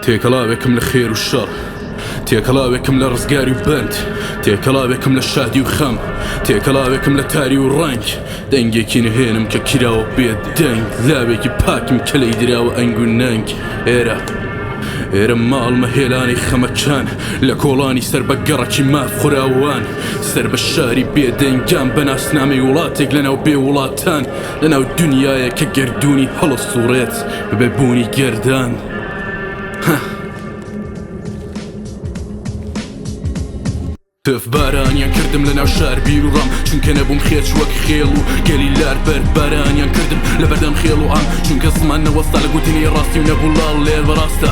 تێکەڵاوێکم لە خێر و شەڕ، تێکەڵاوێکم لە ڕزگاری و بند، تێکەڵاوێکم لە شادی و خەم، تێکەڵاوێکم لە تاری و ڕنگ. دەنگێکی نهێنم کە کراوە بێت دەنگ، لاوێکی پاکم کە لەی دراوە ئەنگ و نەنگ. ئێرە ماڵمە هێلانی خەمەکان، لە کۆڵانی سەر بە گەڕەکی ماف خوراوان، سەر بە شاری بێدەنگان بە ناسنامەی وڵاتێک لەناو بێ وڵاتان، لەناو دنیایە کە گەردوونی هەڵە سوڕێت بەبێبوونی گەردان. تف بارانیان کردم لەناو شار بیر و ڕام، چونکە نەبووم خێچ وەک خێڵ و گەلی لار بەرد بارانیان کردم لە بەردەم خێڵ و ئام، چونکە زمان نەوەستا لە گوتنی ڕاستی و نەبوو لاڵ لێ بەڕاستە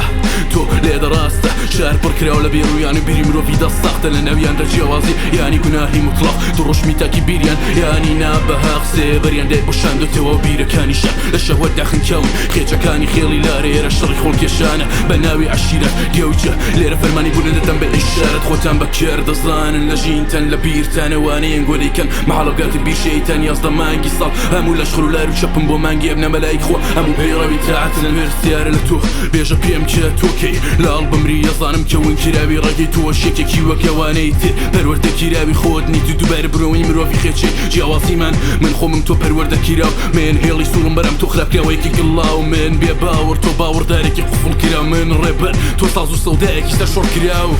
تۆ لێدە ڕاستە. شار پڕکراوە لە بێڕوویان و بیری مرۆڤی دەست ساختە، لە ناویان دەجیاوازی یانی گوناهی مطلق، دڕۆشمی تاکی بیریان یانی نابەها قسێ بەریان دەی بۆشاندوتەوە بیرەکانیشە لە شەهوەت داخنکەون. خێچەکانی خێڵی لارە ئێرە شەڕی خۆڵکێشانە بە ناوی عەشیرەت گەوجە، لێرە فەرمانی بوونە دەدەم بە ئیشارەت، خۆتان بە کێر دەزانن لە ژینتان لە بیرتانەوانەیەن گۆدەیکەن مەحاڵەبگاتی بیرشەیتان یازدە مانگی ساڵ، هەموو لەشخڕ و لار و چەپم بۆ مانگی ئەبنە مەلایک خۆ، هەموو پەیڕەوی تاعەتن وێرسیارە لە تۆ بێژە پێم کە تۆکەی لاڵ بمری یەزانم کە ون کراوی ڕێگەی تۆ شێکێکی وەکەوانەی تێ پەروەردە کراوی خۆت نیت و دووبارە برۆی مرۆڤی خێچی جیاوازیمان من خۆمم تۆ پەروەردە کراو، من هێڵی سوورم بەرەم تۆ خراپکراوەیەکی گڵاو، من بێ باوەڕ تۆ باوەڕدارێکی قوفڵ کرا، من ڕێبەر تۆ ساز و سەودایەکی سەرشۆڕ کراو.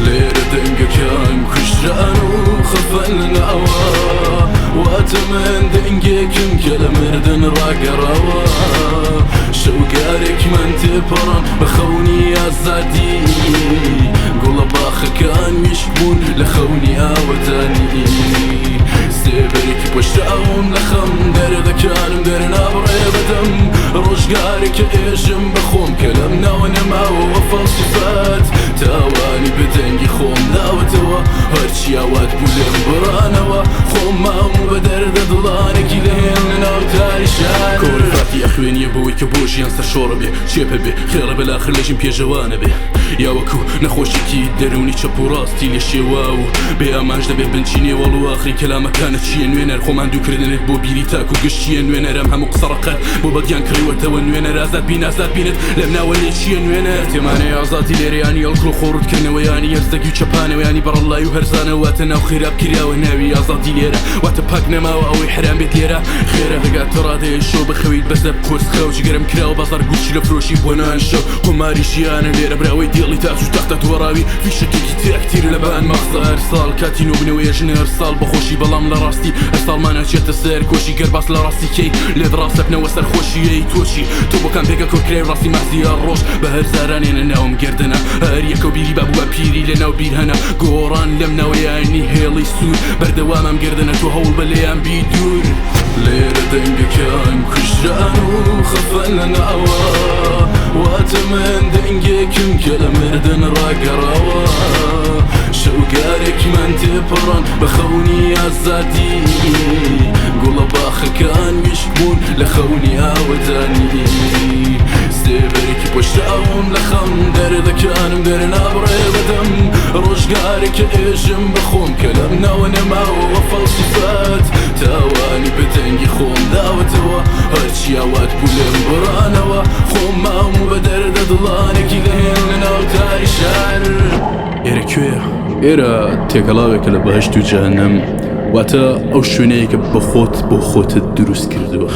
لێرە دەنگەکان کوژران و خەفەن لەناوە، واتە من دەنگێکم کە لە مردن ڕاگەڕاوە، شەوگارێکی من تێپەڕان بە خەونی ئازادی، گوڵە باخەکان میشک بوون لە خەونی ئاوەدانی، سێبەرێکی پۆشراوم لە خەم دەردەکانم دەرنابڕێ بەدەم، ڕۆژگارێکە ئێژم بەخۆم کە لەم ناوە نەماوەوە فەڵسیفات، تاوانی بەدەنگی خۆم داوەتەوە هەرچی ئاوات بوو لێم بڕانەوە، خۆم مام و بە دەردە دڵانێکی لەهێن لەناو تاری شار. کۆرفاتی ئەخوێنیە بەوەی کە بۆ ژیان سەرشۆڕە بێ، چێپە بێ خێڕە بەلاخر لەژین پێژەوانە بێ، یاوەکو نەخۆشێکی دەرونی چەپ و ڕاستی لێ شێوا و بێ ئاماژ دەبێ بنچینێ وەڵ و ئاخری کەلامەکانە چیە نوێنەر خۆمان دووکردنێت بۆ بیری تاک و گشتیە نوێنەرم هەموو قسەڕەقەت بۆ بەدیان کڕیوەتەوە نوێنەر ئازاد بین ئازاد بینت لەم ناوە لێ چیە نوێنەر تێمانەی ئازادی لێرەیانی ئەڵکڵ و خۆڕوتکردنەوەیانی هەرزەگی و چەپانەوەیانی بەڕەڵای و هەرزانە واتە ناو خێراب کراوە ناوی ئازادی لێرە، واتە پاک نەماوە ئەوەی حرام بێت لێرە خێرە دەگاتە ڕادەیە شۆ بخەویت بەزەب کورس خەوجی گەرم کراوە بازار گوچی لە فرۆشی بۆ نان شەو، قۆماری ژیانە لێرە براوەی دێڵی تاچ و تەختە تووەڕاوی فیشەکێکی تێکتیر لە بان مەخزە هەر ساڵ کاتی نۆبنەوەی ژنە هەر ساڵ بەخۆشی بەڵام لە ڕاستی هەر ساڵمانە چێتە سەر کۆشی گەرباس لە ڕاستی کەی لێت ڕاستەبنەوە سەرخۆشیەی تۆچی تۆ بۆکان پێکە کۆکرای ڕاستی مازیە ڕۆژ بە هەر زارانێنە ناوم گردنە هەر یەکە و بیری بابووە پیری لە ناو بیر هەنە گۆڕان لەم ناوەیانی هێڵی سوور بەردەوامم گردنە تۆ هەوڵ بە لێیان بی دوور. لێرە دەنگەکان کوژران و خەفەن لەناوە، واتە من دەنگێکم کە لە مردن ڕاگەڕاوە، شەوگارێکی من تێپەڕان بە خەونی ئازادی، گوڵە باخەکان میشک بوون لە خەونی ئاوەدانی، سێبەرێکی پۆشراوم لە خەم دەردەکانم دەرنابڕێ بەدەم، ڕۆژگارێکە ئێژم بەخۆم کە لەم ناوە نەماوەوە فەڵسیفات، تاوانی بەدەنگی خۆم داوەتەوە هەرچی ئاوات بوو لێم بڕانەوە، خۆم مام و بە دەردە دڵانێکی لەهێن لەناو تاری شار. ئێرە کوێیە؟ ئێرە تێکەڵاوێکە لە بەهەشت و جەهەنەم، واتە ئەو شوێنەیەکە بە خۆت بۆ خۆتت دروست کردووە.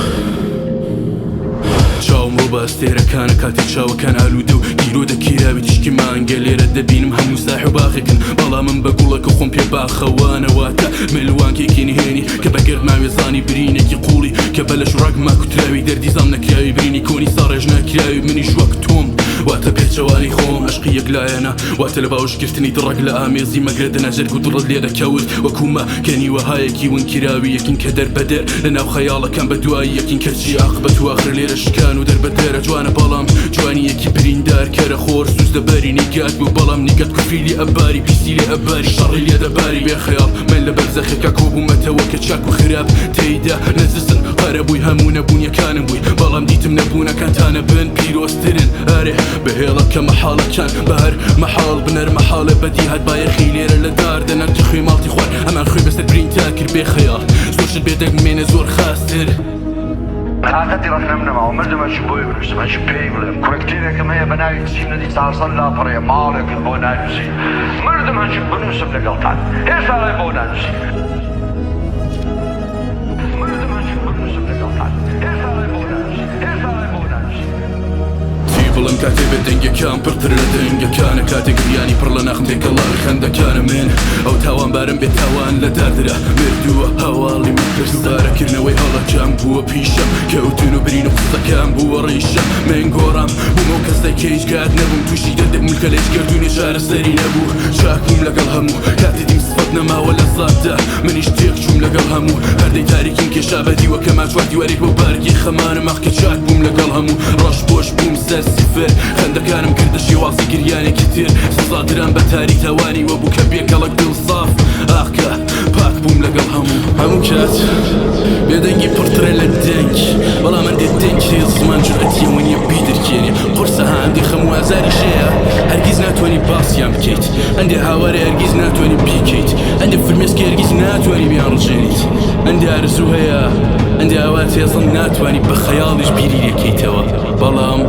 چاوم ڕۆ بە ئەستێرەکانە کاتی چاوەکان ئالوودە و گیرۆدە کیراوی تشکی مانگە لێرە دەبینم هەموو ساح و باخێکن، بەڵامم بە گوڵەکە خۆم پێ باخەوانە، واتە ملوانکێکی نهێنی کە بەگرد ماوێزانی برینێکی قوڵی کە بە لە شوڕاک ماکوتراوی دەردی زام نەکراوی برینی کۆنی ساڕێژ نەکراوی منیش وەک تۆم، واتە پێچەوانی خۆم عشقی یەکلایەنە، واتە لە باوشگرتنی دڕک لە ئامێزی مەگرێدەنە جەرگ و دڕت لێ دەکەوت وەکومە کەنی وەهایەکی ون کراوی یەکین کە دەربەدەر لە ناو خەیاڵەکان بە دوایی یەکین کەچی عاقبەت و ئاخر لێرە شکان و دەربەدەرە جوانە بەڵام جوانی یەکی بریندار کەرە خۆر سوز دەبەری نیگات بوو بەڵام نیگەت کوفری لێ ئەباری پیسی لێ ئەباری شەڕی لێ دەباری بێ خەیاڵ من لە بەرزەخێکا کۆبوومەتەوە کە چاک و خراپ تێیدا نەزستن هەرە بووی هەموو نەبوون یەکانم بووی بەڵام دیتم نەبوونەکانتانە بن پیرۆسترن ئارێ بەهێڵە کە مەحاڵەکان بە هەر مەحاڵ بنەر مەحاڵە بەدی هات بایەخی لێرە لە دار دەنەرتی خوێ ماڵتی خوار ئەمان خوێ بەسەر برینتا کرد بێ خەیاڵ زۆر شت بێدەنگ مێنە زۆر خاستر. هاتي راه نمنمه ومردم هنش بوي بنوسم هنش بي بلم كوركتيريا كم هي بناي تسيم ندي تعرصن لا بريا مالك البوناي نسي مردم هنش بنوسم لقلطان هي صار بوناي نسي مردم هنش بنوسم لقلطان هي صار بوناي نسي هي صار بوناي نسي بڵم کاتێ بێت دەنگەکان پڕتر لە دەنگەکانە کاتێک گریانی پڕ لە ناخم تێکەڵاوی خەندەکانە من ئەو تاوانبارم بێت تاوان لە دادرا مردووە هەواڵی من پرسدارەکردنەوەی هەڵەکان بووە پیشەم کەوتون و برین و قسەکان بووە ڕیشەم من گۆڕام بوومە و کەسێک هیچ کات نەبووم تووشی دەدەبووم کە لێش گردوونی شارەسەری نەبوو چاک بووم لەگەڵ هەموو کاتێتیم سفەت نەماوە لە زاددا منیش تێک چووم لەگەڵ هەموو هەردەی تاریکیم کێشابەتی وەکە ماچوار دیوارێک بۆ بارگی خەمانم ئەخ کە چاک بووم لەگەڵ هەموو ڕەش بۆش بووم سەر سیفر خەندەکانم کردە شێوازی گریانێکی تر سزادران بە تاریک تاوانی وەبوو کە بێکەڵک دڵ ساف ئاخکە پاک بووم لەگەڵ هەموو کات بێدەنگی پڕترە لە دەنگ بەڵام هەندێک دەنگی زمان جورئەتیە وەنیە بیدرکێنێ قورسە هەندێ خەموو ئازاری شەیە هەرگیز ناتوانانی باسییان بکەیت هەندێ هاوارە هەرگیز ناتوانانی بیکەیت هەندێ فرمێسکە هەرگیز ناتوانانی بیان ڕژێنیت هەندێ ئارزوو هەیە هەندێ ئاوات هێزن ناتوانانی بە خەیاڵیش بیری لێکەیتەوە بەڵام